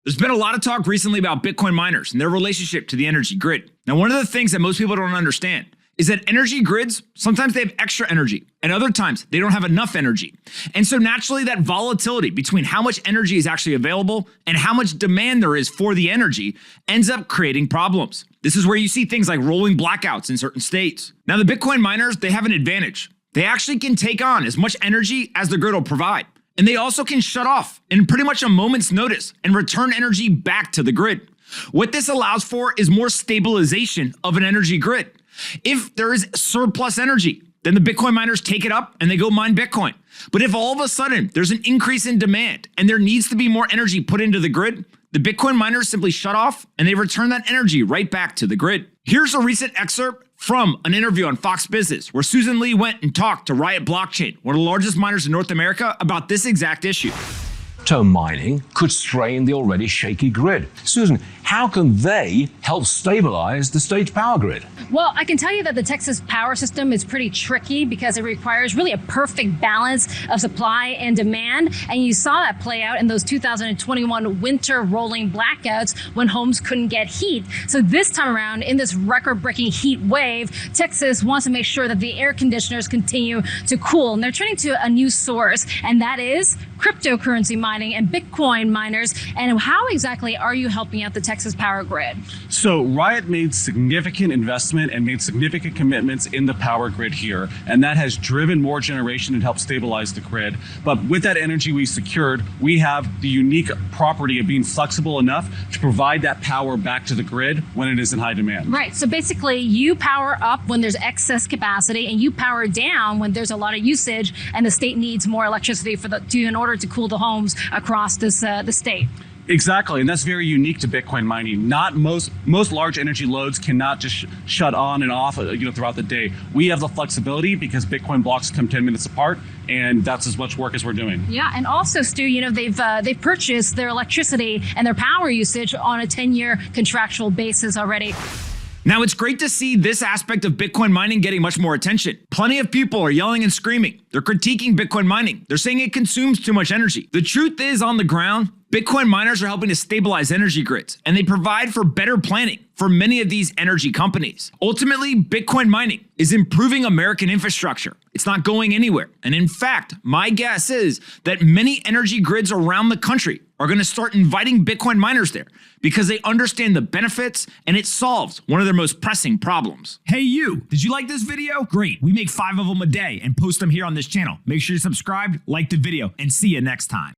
There's been a lot of talk recently about Bitcoin miners and their relationship to the energy grid. Now, one of the things that most people don't understand is that energy grids, sometimes they have extra energy, and other times they don't have enough energy. And so naturally, that volatility between how much energy is actually available and how much demand there is for the energy ends up creating problems. This is where you see things like rolling blackouts in certain states. Now, the Bitcoin miners, they have an advantage. They actually can take on as much energy as the grid will provide. And they also can shut off in pretty much a moment's notice and return energy back to the grid. What this allows for is more stabilization of an energy grid. If there is surplus energy, then the Bitcoin miners take it up and they go mine Bitcoin. But if all of a sudden there's an increase in demand and there needs to be more energy put into the grid, the Bitcoin miners simply shut off and they return that energy right back to the grid. Here's a recent excerpt from an interview on Fox Business where Susan Lee went and talked to Riot Blockchain, one of the largest miners in North America, about this exact issue. Crypto mining could strain the already shaky grid. Susan, how can they help stabilize the state's power grid? Well, I can tell you that the Texas power system is pretty tricky because it requires really a perfect balance of supply and demand. And you saw that play out in those 2021 winter rolling blackouts when homes couldn't get heat. So this time around, in this record-breaking heat wave, Texas wants to make sure that the air conditioners continue to cool. And they're turning to a new source, and that is cryptocurrency mining and Bitcoin miners. And how exactly are you helping out the Texas power grid? So Riot made significant investment and made significant commitments in the power grid here, and that has driven more generation and helped stabilize the grid. But with that energy we secured, we have the unique property of being flexible enough to provide that power back to the grid when it is in high demand. Right, so basically you power up when there's excess capacity and you power down when there's a lot of usage and the state needs more electricity in order to cool the homes across the state. Exactly, and that's very unique to Bitcoin mining. Not most large energy loads cannot just shut on and off, throughout the day. We have the flexibility because Bitcoin blocks come 10 minutes apart, and that's as much work as we're doing. Yeah, and also, Stu, they've purchased their electricity and their power usage on a 10-year contractual basis already. Now, it's great to see this aspect of Bitcoin mining getting much more attention. Plenty of people are yelling and screaming. They're critiquing Bitcoin mining. They're saying it consumes too much energy. The truth is, on the ground, Bitcoin miners are helping to stabilize energy grids, and they provide for better planning for many of these energy companies. Ultimately, Bitcoin mining is improving American infrastructure. It's not going anywhere. And in fact, my guess is that many energy grids around the country are going to start inviting Bitcoin miners there because they understand the benefits and it solves one of their most pressing problems. Hey you, did you like this video? Great, we make 5 of them a day and post them here on this channel. Make sure you're subscribed, like the video, and see you next time.